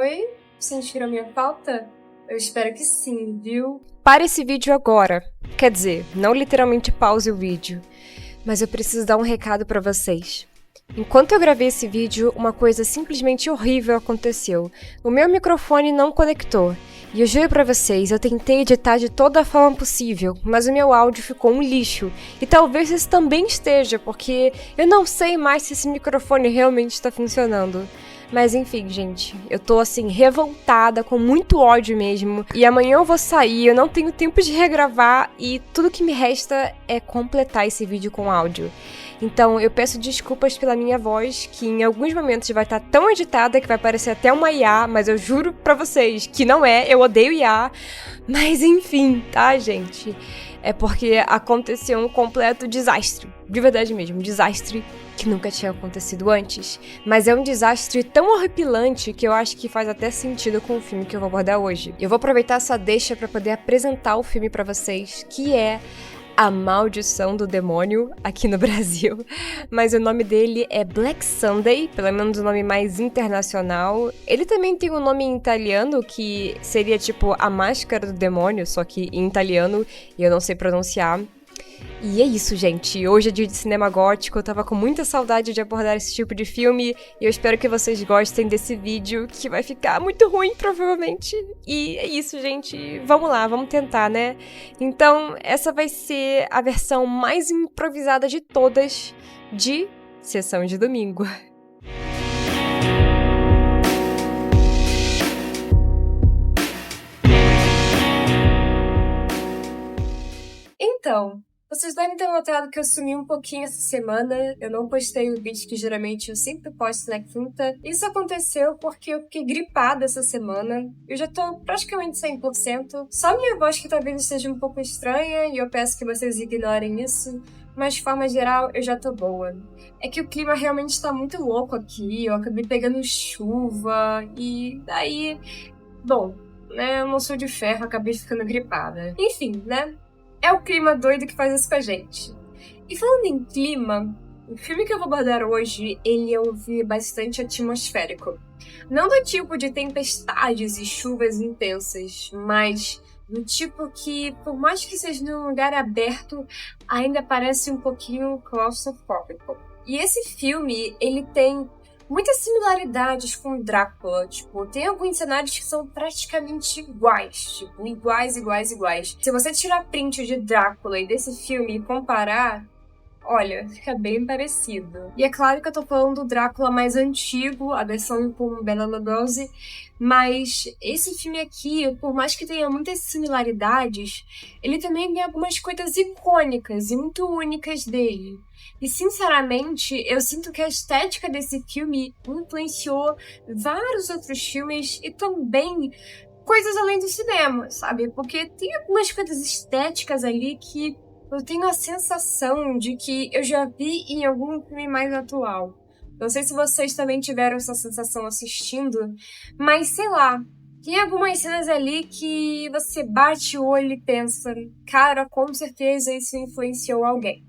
Oi? Sentiram minha falta? Eu espero que sim, viu? Pare esse vídeo agora. Quer dizer, não literalmente pause o vídeo, mas eu preciso dar um recado pra vocês. Enquanto eu gravei esse vídeo, uma coisa simplesmente horrível aconteceu. O meu microfone não conectou. E eu juro pra vocês, eu tentei editar de toda a forma possível, mas o meu áudio ficou um lixo. E talvez esse também esteja, porque eu não sei mais se esse microfone realmente está funcionando. Mas enfim, gente, eu tô assim, revoltada, com muito ódio mesmo. E amanhã eu vou sair, eu não tenho tempo de regravar e tudo que me resta é completar esse vídeo com áudio. Então eu peço desculpas pela minha voz, que em alguns momentos vai estar tão editada que vai parecer até uma IA, mas eu juro pra vocês que não é, eu odeio IA. Mas enfim, tá, gente? É porque aconteceu um completo desastre. De verdade mesmo, um desastre que nunca tinha acontecido antes. Mas é um desastre tão horripilante que eu acho que faz até sentido com o filme que eu vou abordar hoje. Eu vou aproveitar essa deixa pra poder apresentar o filme pra vocês, que é A Maldição do Demônio, aqui no Brasil. Mas o nome dele é Black Sunday, pelo menos o nome mais internacional. Ele também tem um nome em italiano, que seria tipo A Máscara do Demônio, só que em italiano, e eu não sei pronunciar. E é isso, gente. Hoje é dia de cinema gótico, eu tava com muita saudade de abordar esse tipo de filme, e eu espero que vocês gostem desse vídeo, que vai ficar muito ruim, provavelmente. E é isso, gente. Vamos lá, vamos tentar, né? Então, essa vai ser a versão mais improvisada de todas de Sessão de Domingo. Então, vocês devem ter notado que eu sumi um pouquinho essa semana. Eu não postei o vídeo que geralmente eu sempre posto na quinta. Isso aconteceu porque eu fiquei gripada essa semana. Eu já tô praticamente 100%. Só minha voz que talvez esteja um pouco estranha e eu peço que vocês ignorem isso. Mas de forma geral, eu já tô boa. É que o clima realmente tá muito louco aqui. Eu acabei pegando chuva e daí... Bom, né, eu não sou de ferro, acabei ficando gripada. Enfim, né? É o clima doido que faz isso com a gente. E falando em clima, o filme que eu vou abordar hoje, ele é um filme bastante atmosférico. Não do tipo de tempestades e chuvas intensas, mas do tipo que, por mais que seja num lugar aberto, ainda parece um pouquinho claustrofóbico. E esse filme, ele tem muitas similaridades com Drácula, tipo, tem alguns cenários que são praticamente iguais, tipo, iguais. Se você tirar print de Drácula e desse filme e comparar, olha, fica bem parecido. E é claro que eu tô falando do Drácula mais antigo, a versão com Bela Lugosi, mas esse filme aqui, por mais que tenha muitas similaridades, ele também tem algumas coisas icônicas e muito únicas dele. E, sinceramente, eu sinto que a estética desse filme influenciou vários outros filmes e também coisas além do cinema, sabe? Porque tem algumas coisas estéticas ali que eu tenho a sensação de que eu já vi em algum filme mais atual. Não sei se vocês também tiveram essa sensação assistindo, mas sei lá, tem algumas cenas ali que você bate o olho e pensa, cara, com certeza isso influenciou alguém.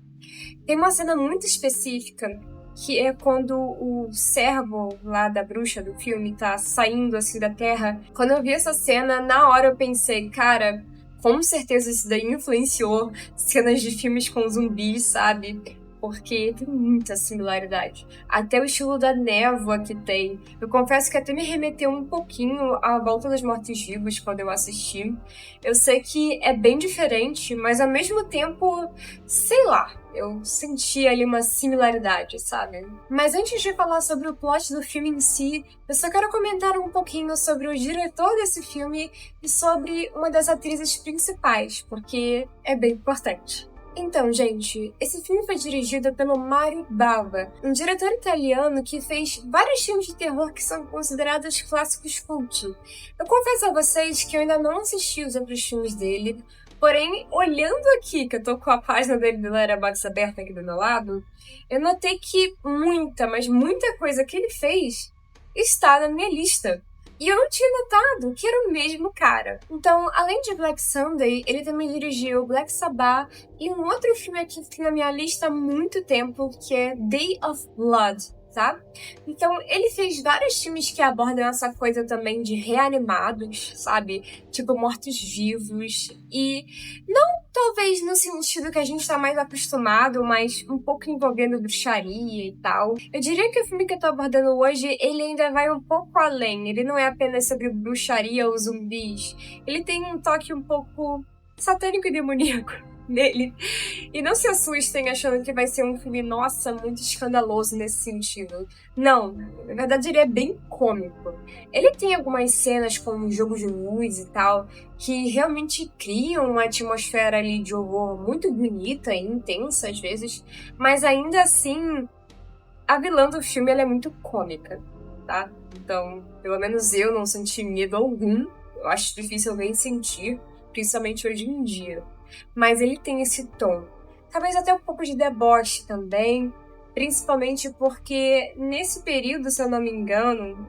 Tem uma cena muito específica, que é quando o servo lá da bruxa do filme tá saindo assim da terra. Quando eu vi essa cena, na hora eu pensei, cara, com certeza isso daí influenciou cenas de filmes com zumbis, sabe? Porque tem muita similaridade. Até o estilo da névoa que tem. Eu confesso que até me remeteu um pouquinho à Volta dos Mortos-Vivos quando eu assisti. Eu sei que é bem diferente, mas ao mesmo tempo, sei lá, eu senti ali uma similaridade, sabe? Mas antes de falar sobre o plot do filme em si, eu só quero comentar um pouquinho sobre o diretor desse filme e sobre uma das atrizes principais, porque é bem importante. Então, gente, esse filme foi dirigido pelo Mario Bava, um diretor italiano que fez vários filmes de terror que são considerados clássicos cult. Eu confesso a vocês que eu ainda não assisti os outros filmes dele, porém, olhando aqui, que eu tô com a página dele do Letterboxd aberta aqui do meu lado, eu notei que muita, mas muita coisa que ele fez está na minha lista. E eu não tinha notado que era o mesmo cara. Então, além de Black Sunday, ele também dirigiu Black Sabbath e um outro filme aqui que tem na minha lista há muito tempo, que é Day of Blood. tá? Então, ele fez vários filmes que abordam essa coisa também de reanimados, sabe? Tipo, mortos-vivos. E não talvez no sentido que a gente tá mais acostumado, mas um pouco envolvendo bruxaria e tal. Eu diria que o filme que eu tô abordando hoje, ele ainda vai um pouco além. Ele não é apenas sobre bruxaria ou zumbis. Ele tem um toque um pouco satânico e demoníaco nele. E não se assustem achando que vai ser um filme, nossa, muito escandaloso nesse sentido. Não, na verdade ele é bem cômico. Ele tem algumas cenas com um jogo de luz e tal, que realmente criam uma atmosfera ali de horror muito bonita e intensa às vezes, mas ainda assim, a vilã do filme ela é muito cômica, tá? Então, pelo menos eu não senti medo algum. Eu acho difícil alguém sentir, principalmente hoje em dia. Mas ele tem esse tom. Talvez até um pouco de deboche também, principalmente porque nesse período, se eu não me engano,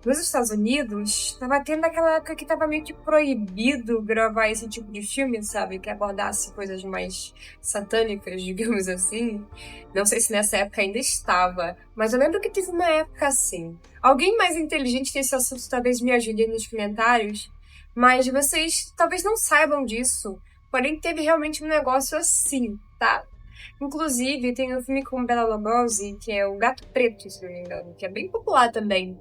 nos Estados Unidos, estava tendo aquela época que estava meio que proibido gravar esse tipo de filme, sabe? Que abordasse coisas mais satânicas, digamos assim. Não sei se nessa época ainda estava, mas eu lembro que teve uma época assim. Alguém mais inteligente nesse assunto talvez me ajude nos comentários, mas vocês talvez não saibam disso. Porém, teve realmente um negócio assim, tá? Inclusive, tem um filme com Bela Lugosi, que é O Gato Preto, se não me engano, que é bem popular também,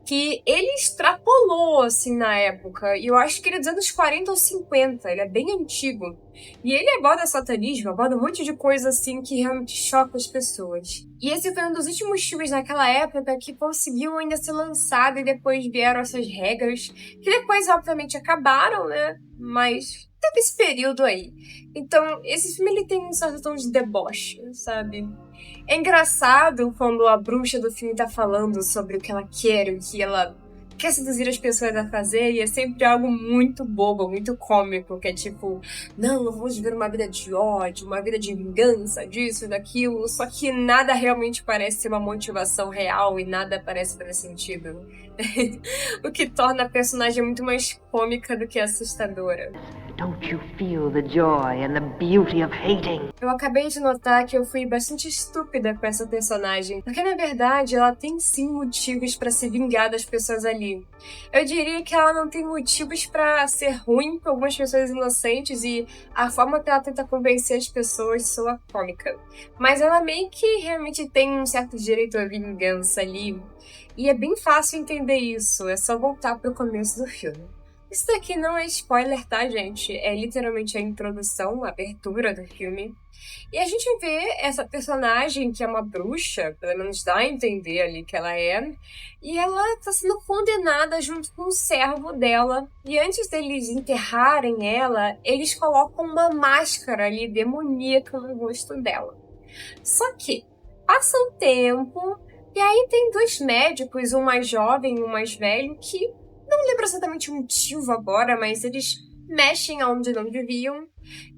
que ele extrapolou, assim, na época. E eu acho que ele é dos anos 40 ou 50, ele é bem antigo. E ele aborda satanismo, aborda um monte de coisa, assim, que realmente choca as pessoas. E esse foi um dos últimos filmes naquela época que conseguiu ainda ser lançado e depois vieram essas regras, que depois, obviamente, acabaram, né? Mas teve esse período aí. Então, esse filme, ele tem um certo tom de deboche, sabe? É engraçado quando a bruxa do filme tá falando sobre o que ela quer, o que ela quer seduzir as pessoas a fazer, e é sempre algo muito bobo, muito cômico, que é tipo, não, eu vou viver uma vida de ódio, uma vida de vingança, disso, daquilo, só que nada realmente parece ser uma motivação real e nada parece fazer sentido. O que torna a personagem muito mais cômica do que assustadora. Don't you feel the joy and the beauty of hating? Eu acabei de notar que eu fui bastante estúpida com essa personagem, porque na verdade ela tem sim motivos pra se vingar das pessoas ali. Eu diria que ela não tem motivos pra ser ruim com algumas pessoas inocentes e a forma que ela tenta convencer as pessoas soa cômica. Mas ela meio que realmente tem um certo direito à vingança ali. E é bem fácil entender isso, é só voltar pro começo do filme. Isso daqui não é spoiler, tá, gente? É literalmente a introdução, a abertura do filme. E a gente vê essa personagem, que é uma bruxa, pelo menos dá a entender ali que ela é, e ela tá sendo condenada junto com o servo dela. E antes deles enterrarem ela, eles colocam uma máscara ali demoníaca no rosto dela. Só que passa um tempo, e aí tem dois médicos, um mais jovem e um mais velho, que não lembro exatamente o motivo agora, mas eles mexem onde não deviam,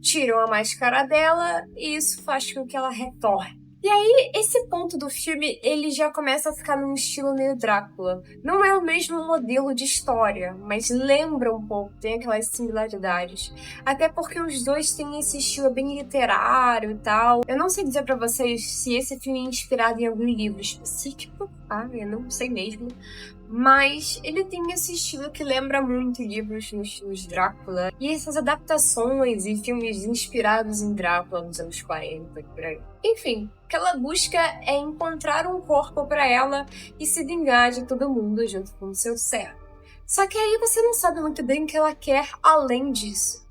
tiram a máscara dela e isso faz com que ela retorne. E aí, esse ponto do filme, ele já começa a ficar num estilo meio Drácula. Não é o mesmo modelo de história, mas lembra um pouco, tem aquelas similaridades. Até porque os dois têm esse estilo bem literário e tal. Eu não sei dizer pra vocês se esse filme é inspirado em algum livro específico, tá? Eu não sei mesmo. Mas ele tem esse estilo que lembra muito livros no estilo de Drácula. E essas adaptações e filmes inspirados em Drácula nos anos 40 e por aí. Enfim, o que ela busca é encontrar um corpo para ela e se vingar de todo mundo junto com o seu servo. Só que aí você não sabe muito bem o que ela quer além disso.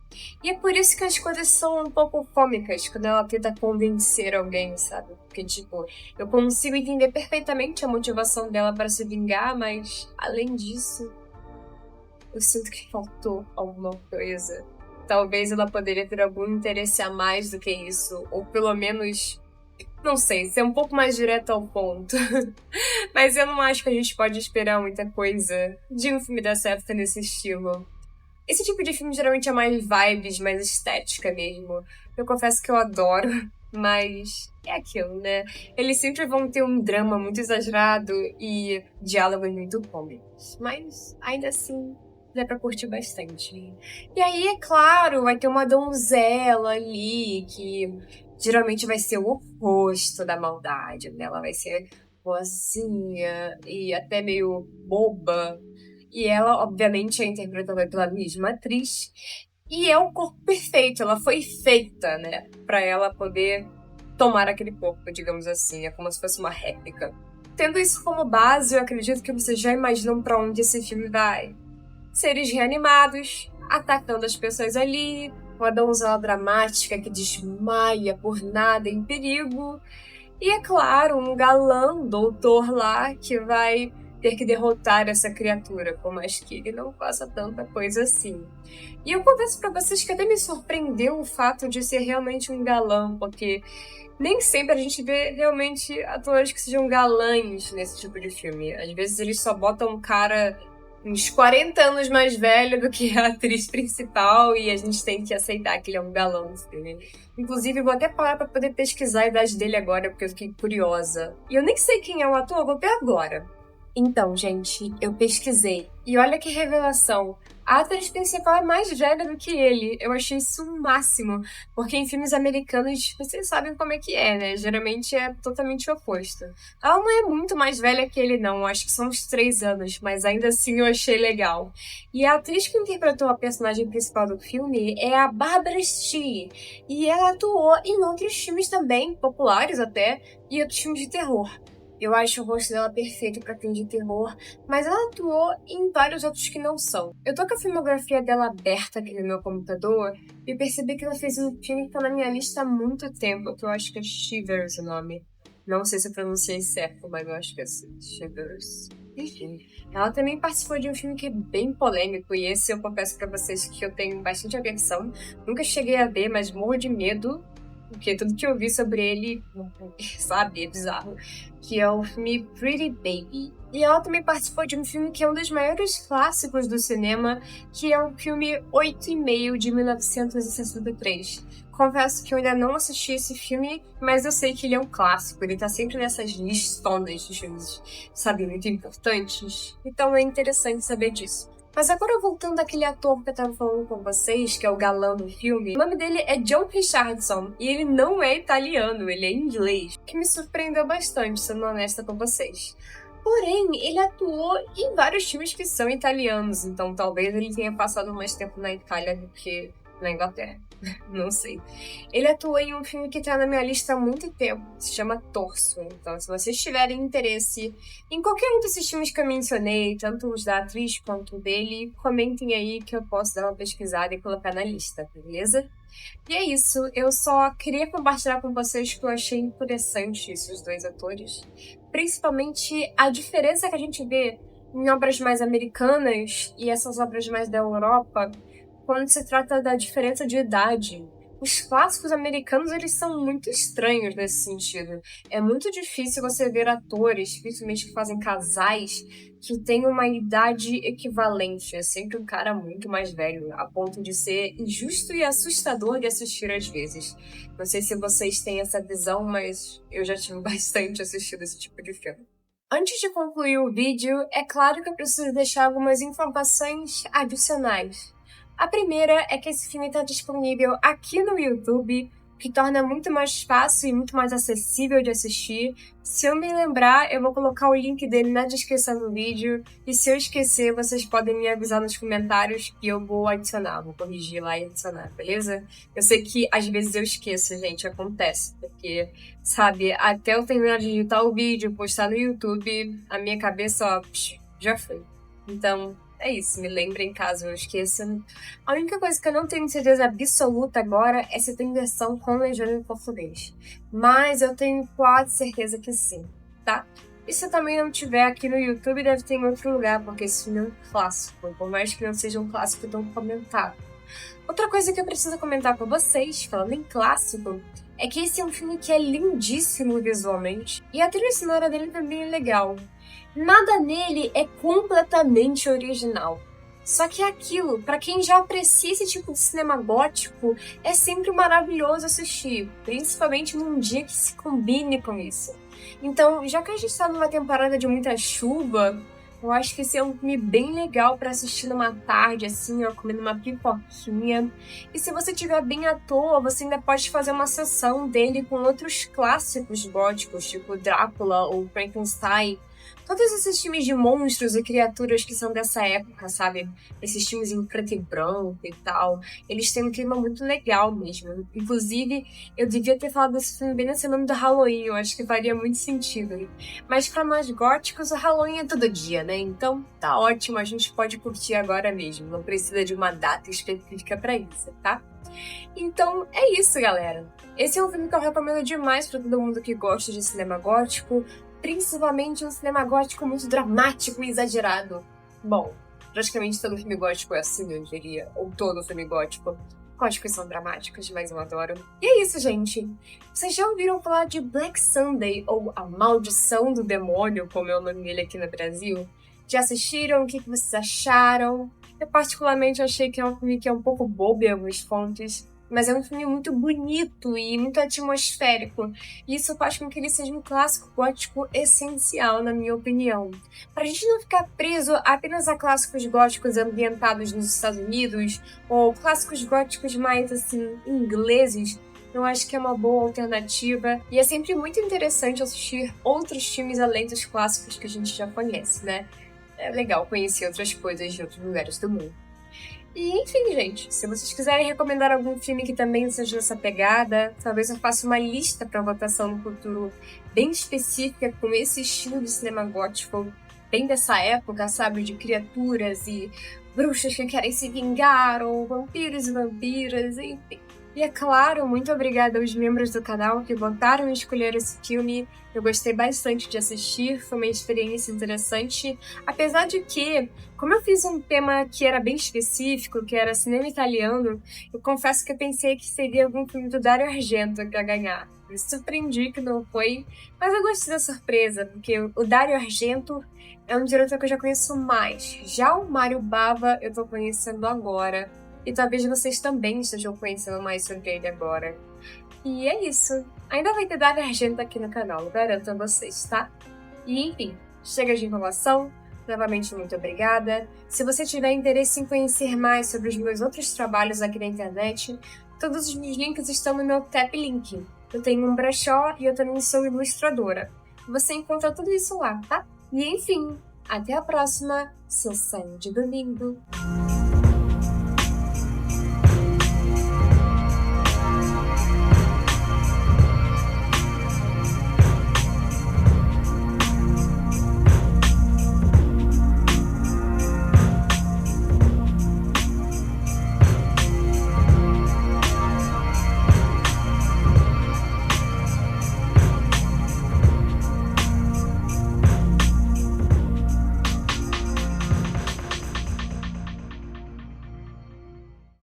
E é por isso que as coisas são um pouco cômicas quando ela tenta convencer alguém, sabe? Porque, tipo, eu consigo entender perfeitamente a motivação dela para se vingar, mas, além disso, eu sinto que faltou alguma coisa. Talvez ela poderia ter algum interesse a mais do que isso, ou pelo menos, não sei, ser um pouco mais direto ao ponto. Mas eu não acho que a gente pode esperar muita coisa de um filme dessa época nesse estilo. Esse tipo de filme geralmente é mais vibes, mais estética mesmo. Eu confesso que eu adoro, mas é aquilo, né? Eles sempre vão ter um drama muito exagerado e diálogos muito cômicos. Mas, ainda assim, dá pra curtir bastante. E aí, é claro, vai ter uma donzela ali, que geralmente vai ser o oposto da maldade, né? Ela vai ser boazinha e até meio boba. E ela, obviamente, é interpretada pela mesma atriz. E é o corpo perfeito, ela foi feita, né, pra ela poder tomar aquele corpo, digamos assim. É como se fosse uma réplica. Tendo isso como base, eu acredito que vocês já imaginam pra onde esse filme vai. Seres reanimados, atacando as pessoas ali, uma donzela dramática que desmaia por nada em perigo, e é claro, um galã doutor lá que vai ter que derrotar essa criatura, por mais que ele não faça tanta coisa assim. E eu confesso pra vocês que até me surpreendeu o fato de ser realmente um galã, porque nem sempre a gente vê realmente atores que sejam galãs nesse tipo de filme. Às vezes eles só botam um cara uns 40 anos mais velho do que a atriz principal e a gente tem que aceitar que ele é um galã no filme. Inclusive, vou até parar pra poder pesquisar a idade dele agora, porque eu fiquei curiosa. E eu nem sei quem é o ator, vou ver agora. Então, gente, eu pesquisei. E olha que revelação. A atriz principal é mais velha do que ele. Eu achei isso o máximo. Porque em filmes americanos, vocês sabem como é que é, né? Geralmente é totalmente o oposto. Ela não é muito mais velha que ele, não. Acho que são uns 3 anos. Mas ainda assim eu achei legal. E a atriz que interpretou a personagem principal do filme é a Barbara Steele. E ela atuou em outros filmes também, populares até, e outros filmes de terror. Eu acho o rosto dela perfeito pra filme de terror, mas ela atuou em vários outros que não são. Eu tô com a filmografia dela aberta aqui no meu computador e percebi que ela fez um filme que tá na minha lista há muito tempo, que eu acho que é Shivers o nome. Não sei se eu pronunciei certo, mas eu acho que é assim, Shivers. Enfim, ela também participou de um filme que é bem polêmico, e esse eu confesso pra vocês que eu tenho bastante aversão. Nunca cheguei a ver, mas morro de medo, porque tudo que eu vi sobre ele, sabe, é bizarro, que é o filme Pretty Baby. E ela também participou de um filme que é um dos maiores clássicos do cinema, que é o filme 8,5 de 1963. Confesso que eu ainda não assisti esse filme, mas eu sei que ele é um clássico, ele tá sempre nessas listonas de filmes, sabe, muito importantes. Então é interessante saber disso. Mas agora voltando àquele ator que eu tava falando com vocês, que é o galã do filme, o nome dele é John Richardson, e ele não é italiano, ele é inglês, que me surpreendeu bastante, sendo honesta com vocês. Porém, ele atuou em vários filmes que são italianos, então talvez ele tenha passado mais tempo na Itália do que na Inglaterra. Não sei. Ele atuou em um filme que tá na minha lista há muito tempo, se chama Torso. Então, se vocês tiverem interesse em qualquer um desses filmes que eu mencionei, tanto os da atriz quanto o dele, comentem aí que eu posso dar uma pesquisada e colocar na lista, beleza? E é isso, eu só queria compartilhar com vocês que eu achei interessante esses dois atores, principalmente a diferença que a gente vê em obras mais americanas e essas obras mais da Europa, quando se trata da diferença de idade. Os clássicos americanos, eles são muito estranhos nesse sentido. É muito difícil você ver atores, principalmente que fazem casais, que têm uma idade equivalente. É sempre um cara muito mais velho, a ponto de ser injusto e assustador de assistir às vezes. Não sei se vocês têm essa visão, mas eu já tive bastante assistido esse tipo de filme. Antes de concluir o vídeo, é claro que eu preciso deixar algumas informações adicionais. A primeira é que esse filme está disponível aqui no YouTube, que torna muito mais fácil e muito mais acessível de assistir. Se eu me lembrar, eu vou colocar o link dele na descrição do vídeo, e se eu esquecer, vocês podem me avisar nos comentários que eu vou adicionar, vou corrigir lá e adicionar, beleza? Eu sei que às vezes eu esqueço, gente, acontece, porque, sabe, até eu terminar de editar o vídeo, postar no YouTube, a minha cabeça, ó, já foi. Então, é isso, me lembrem caso eu esqueça. A única coisa que eu não tenho certeza absoluta agora é se tem versão com legenda em português. Mas eu tenho quase certeza que sim, tá? E se também não tiver aqui no YouTube, deve ter em outro lugar, porque esse filme é um clássico, por mais que não seja um clássico tão comentado. Outra coisa que eu preciso comentar com vocês, falando em clássico, é que esse é um filme que é lindíssimo visualmente, e a trilha sonora dele também é legal. Nada nele é completamente original. Só que é aquilo, pra quem já aprecia esse tipo de cinema gótico, é sempre maravilhoso assistir, principalmente num dia que se combine com isso. Então, já que a gente tá numa temporada de muita chuva, Eu acho que esse é um filme bem legal pra assistir numa tarde, assim, ó, comendo uma pipoquinha. E se você estiver bem à toa, você ainda pode fazer uma sessão dele com outros clássicos góticos, tipo Drácula ou Frankenstein. Todos esses filmes de monstros e criaturas que são dessa época, sabe? Esses filmes em preto e branco e tal. Eles têm um clima muito legal mesmo. Inclusive, eu devia ter falado desse filme bem na semana do Halloween. Eu acho que faria muito sentido. Mas pra nós góticos, o Halloween é todo dia, né? Então, tá ótimo. A gente pode curtir agora mesmo. Não precisa de uma data específica pra isso, tá? Então, é isso, galera. Esse é um filme que eu recomendo demais pra todo mundo que gosta de cinema gótico. Principalmente um cinema gótico muito dramático e exagerado. Bom, praticamente todo filme gótico é assim, eu diria. Ou todo filme gótico. Góticos são dramáticos, mas eu adoro. E é isso, gente. Vocês já ouviram falar de Black Sunday, ou A Maldição do Demônio, como é o nome dele aqui no Brasil? Já assistiram? O que vocês acharam? Eu particularmente achei que é um filme que é um pouco bobo em algumas fontes, mas é um filme muito bonito e muito atmosférico. E isso faz com que ele seja um clássico gótico essencial, na minha opinião. Pra gente não ficar preso apenas a clássicos góticos ambientados nos Estados Unidos, ou clássicos góticos mais, assim, ingleses, eu acho que é uma boa alternativa. E é sempre muito interessante assistir outros filmes além dos clássicos que a gente já conhece, né? É legal conhecer outras coisas de outros lugares do mundo. E enfim, gente, se vocês quiserem recomendar algum filme que também seja dessa pegada, talvez eu faça uma lista para votação no futuro bem específica com esse estilo de cinema gótico, bem dessa época, sabe, de criaturas e bruxas que querem se vingar, ou vampiros e vampiras, enfim. E é claro, muito obrigada aos membros do canal que votaram em escolher esse filme. Eu gostei bastante de assistir, foi uma experiência interessante. Apesar de que, como eu fiz um tema que era bem específico, que era cinema italiano, eu confesso que eu pensei que seria algum filme do Dario Argento que ia ganhar. Me surpreendi que não foi, mas eu gostei da surpresa, porque o Dario Argento é um diretor que eu já conheço mais. Já o Mário Bava eu tô conhecendo agora. E talvez vocês também estejam conhecendo mais sobre ele agora. E é isso. Ainda vai ter Dario Argento aqui no canal, garanto a vocês, tá? E enfim, chega de enrolação. Novamente, muito obrigada. Se você tiver interesse em conhecer mais sobre os meus outros trabalhos aqui na internet, todos os meus links estão no meu Tap Link. Eu tenho um brechó e eu também sou ilustradora. Você encontra tudo isso lá, tá? E enfim, até a próxima sessão de domingo.